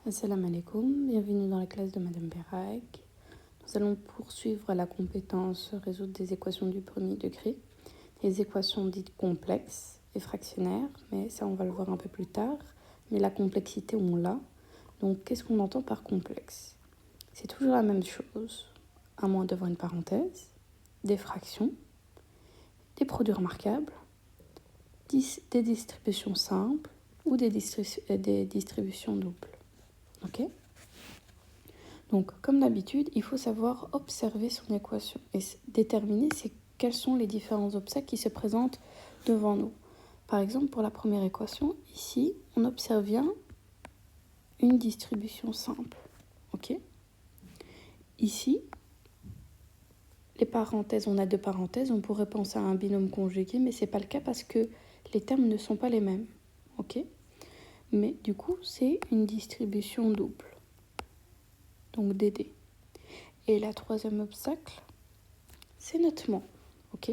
Assalamu alaikum, bienvenue dans la classe de Madame Berak. Nous allons poursuivre la compétence résoudre des équations du premier degré, les équations dites complexes et fractionnaires, mais ça on va le voir un peu plus tard, mais la complexité on l'a. Donc qu'est-ce qu'on entend par complexe? C'est toujours la même chose, à moins devant une parenthèse, des fractions, des produits remarquables, des distributions simples ou des distributions doubles. Ok? Donc, comme d'habitude, il faut savoir observer son équation et déterminer quels sont les différents obstacles qui se présentent devant nous. Par exemple, pour la première équation, ici, on observe bien une distribution simple. Ok? Ici, les parenthèses, on a deux parenthèses, on pourrait penser à un binôme conjugué, mais ce n'est pas le cas parce que les termes ne sont pas les mêmes. Ok? Mais du coup, c'est une distribution double. Donc DD. Et la troisième obstacle, c'est notre moins. Ok?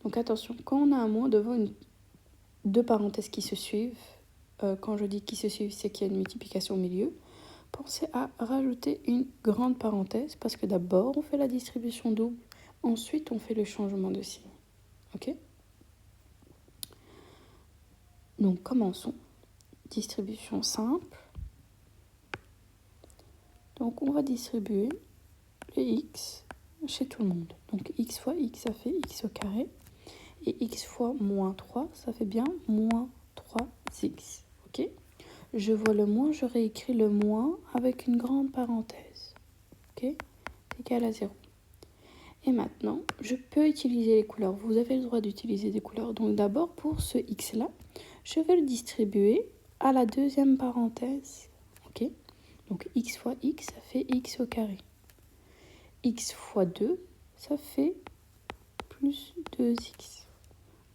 Donc attention, quand on a un moins devant deux parenthèses qui se suivent, quand je dis qui se suivent, c'est qu'il y a une multiplication au milieu, pensez à rajouter une grande parenthèse parce que d'abord on fait la distribution double, ensuite on fait le changement de signe. Ok? Donc commençons. Distribution simple. Donc on va distribuer les x chez tout le monde. Donc x fois x, ça fait x au carré. Et x fois moins 3, ça fait bien moins 3x. Ok? Je vois le moins, je réécris le moins avec une grande parenthèse. Ok? C'est égal à 0. Et maintenant, je peux utiliser les couleurs. Vous avez le droit d'utiliser des couleurs. Donc d'abord, pour ce x-là, je vais le distribuer à la deuxième parenthèse. Ok? Donc x fois x, ça fait x au carré. X fois 2, ça fait plus 2x.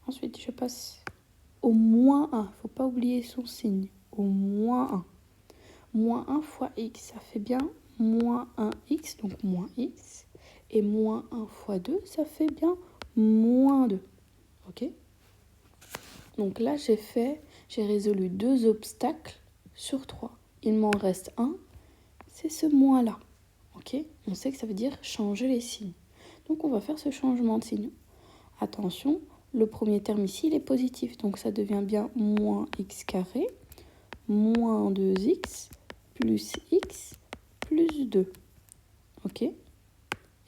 Ensuite, je passe au moins 1. Il ne faut pas oublier son signe. Au moins 1. Moins 1 fois x, ça fait bien moins 1x, donc moins x. Et moins 1 fois 2, ça fait bien moins 2. Ok? Donc là, j'ai résolu 2 obstacles sur 3. Il m'en reste un, c'est ce moins-là. Ok? On sait que ça veut dire changer les signes. Donc on va faire ce changement de signe. Attention, le premier terme ici, il est positif. Donc ça devient bien moins x carré, moins 2x, plus x, plus 2. Ok? Et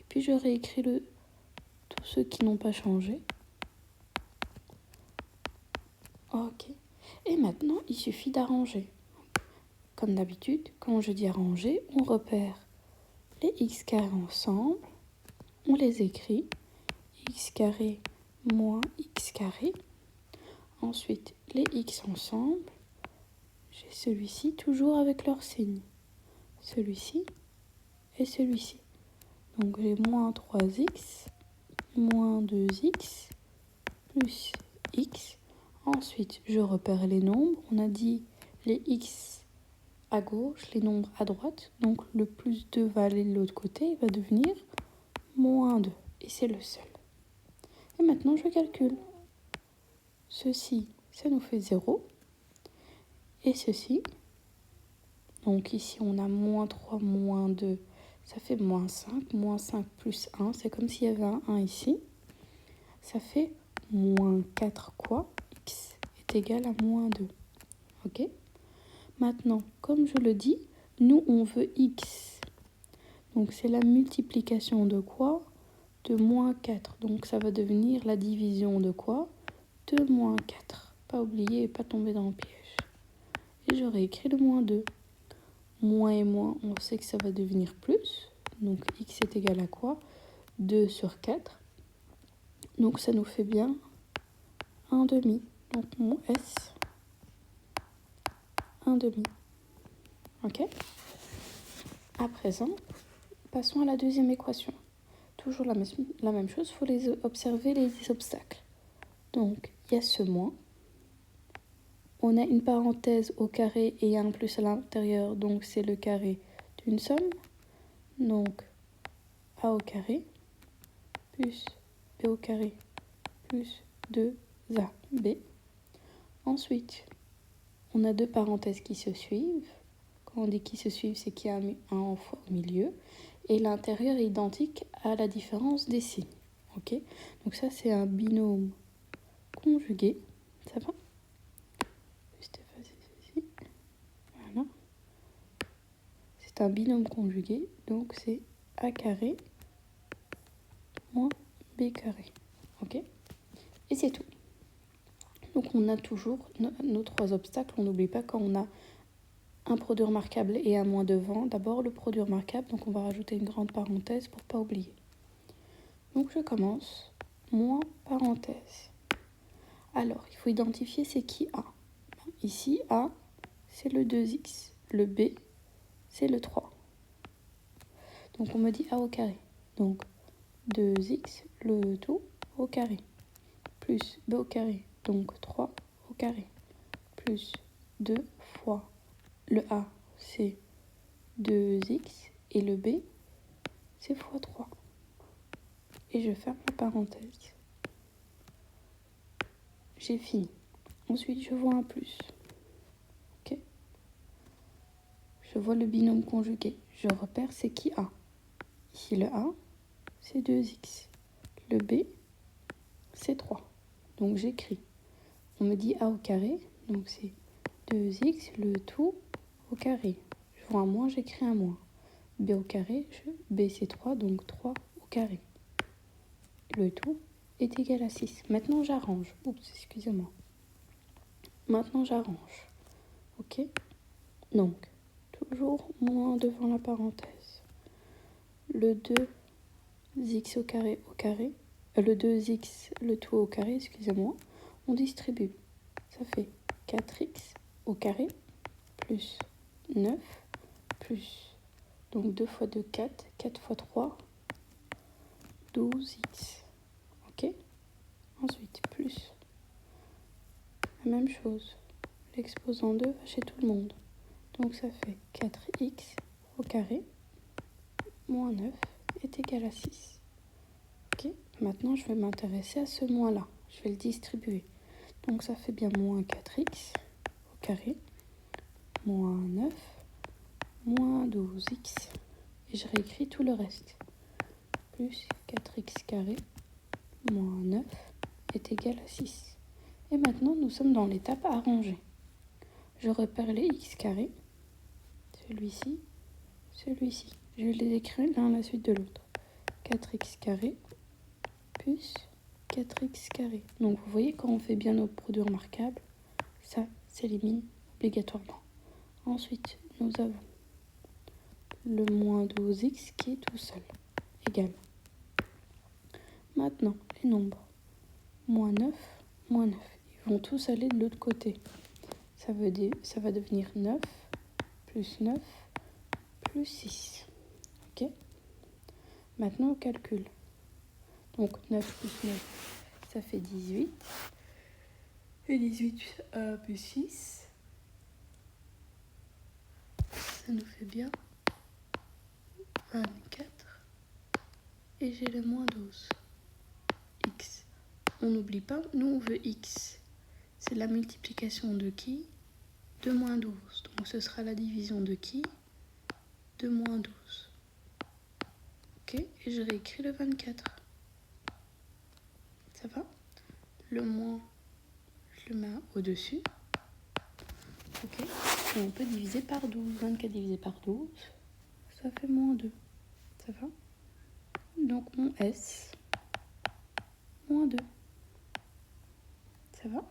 puis je réécris tous ceux qui n'ont pas changé. Ok. Et maintenant, il suffit d'arranger. Comme d'habitude, quand je dis arranger, on repère les x carrés ensemble, on les écrit, x carré moins x carré. Ensuite, les x ensemble, j'ai celui-ci toujours avec leur signe. Celui-ci et celui-ci. Donc j'ai moins 3x, moins 2x, plus x. Ensuite, je repère les nombres. On a dit les x à gauche, les nombres à droite. Donc le plus 2 va aller de l'autre côté, il va devenir moins 2. Et c'est le seul. Et maintenant, je calcule. Ceci, ça nous fait 0. Et ceci, donc ici, on a moins 3, moins 2, ça fait moins 5. Moins 5 plus 1, c'est comme s'il y avait un 1 ici. Ça fait moins 4 quoi? X est égal à moins 2. Ok? Maintenant, comme je le dis, nous, on veut x. Donc, c'est la multiplication de quoi? De moins 4. Donc, ça va devenir la division de quoi? De moins 4. Pas oublier et pas tomber dans le piège. Et je réécris le moins 2. Moins et moins, on sait que ça va devenir plus. Donc, x est égal à quoi? 2 sur 4. Donc, ça nous fait bien 1 demi. Donc, mon S, 1 demi. Ok? À présent, passons à la deuxième équation. Toujours la même chose, il faut observer les obstacles. Donc, il y a ce moins. On a une parenthèse au carré et un plus à l'intérieur, donc c'est le carré d'une somme. Donc, a au carré plus b au carré plus 2ab. Ensuite, on a deux parenthèses qui se suivent. Quand on dit qu'ils se suivent, c'est qu'il y a un fois au milieu. Et l'intérieur est identique à la différence des signes. Ok? Donc ça, c'est un binôme conjugué. Ça va? Juste effacer ceci. Voilà. C'est un binôme conjugué. Donc c'est A carré moins B carré. Ok? Et c'est tout. Donc on a toujours nos 3 obstacles. On n'oublie pas quand on a un produit remarquable et un moins devant. D'abord le produit remarquable, donc on va rajouter une grande parenthèse pour ne pas oublier. Donc je commence, moins parenthèse. Alors, il faut identifier c'est qui A. Ici, A, c'est le 2x. Le B, c'est le 3. Donc on me dit A au carré. Donc 2x, le tout au carré. Plus B au carré, donc 3 au carré. Plus 2 fois le A, c'est 2x. Et le B, c'est fois 3. Et je ferme la parenthèse. J'ai fini. Ensuite, je vois un plus. Ok. Je vois le binôme conjugué. Je repère c'est qui A. Ici, le A, c'est 2x. Le B, c'est 3. Donc, j'écris. On me dit A au carré. Donc, c'est 2x, le tout au carré. Je vois un moins, j'écris un moins. B au carré, B c'est 3, donc 3 au carré. Le tout est égal à 6. Maintenant, j'arrange. Oups, excusez-moi. Maintenant, j'arrange. Ok? Donc, toujours moins devant la parenthèse. Le 2x au carré, le 2x, le tout au carré, excusez-moi, on distribue. Ça fait 4x au carré plus 9 plus, donc 2 fois 2, 4, 4 fois 3, 12x. Ok? Ensuite, plus. La même chose. L'exposant 2 va chez tout le monde. Donc ça fait 4x au carré moins 9 est égal à 6. Ok, maintenant je vais m'intéresser à ce moins-là. Je vais le distribuer. Donc ça fait bien moins 4x au carré, moins 9, moins 12x. Et je réécris tout le reste. Plus 4x carré, moins 9 est égal à 6. Et maintenant nous sommes dans l'étape arrangée. Je repère les x carrés, celui-ci, celui-ci. Je vais les écrire l'un à la suite de l'autre. 4x carré plus 4x carré. Donc vous voyez, quand on fait bien nos produits remarquables, ça s'élimine obligatoirement. Ensuite, nous avons le moins 12x qui est tout seul, égal. Maintenant, les nombres. Moins 9, ils vont tous aller de l'autre côté. Ça va devenir 9 plus 9 plus 6. Ok? Maintenant, on calcule. Donc 9 plus 9, ça fait 18. Et 18 plus 6, ça nous fait bien 24. Et j'ai le moins 12. X. On n'oublie pas, nous on veut X. C'est la multiplication de qui? De moins 12. Donc ce sera la division de qui? De moins 12. Ok? Et je réécris le 24. Ça va? Le moins, je le mets au-dessus. Ok? Et on peut diviser par 12. 24 divisé par 12, ça fait moins 2. Ça va? Donc mon S, moins 2. Ça va?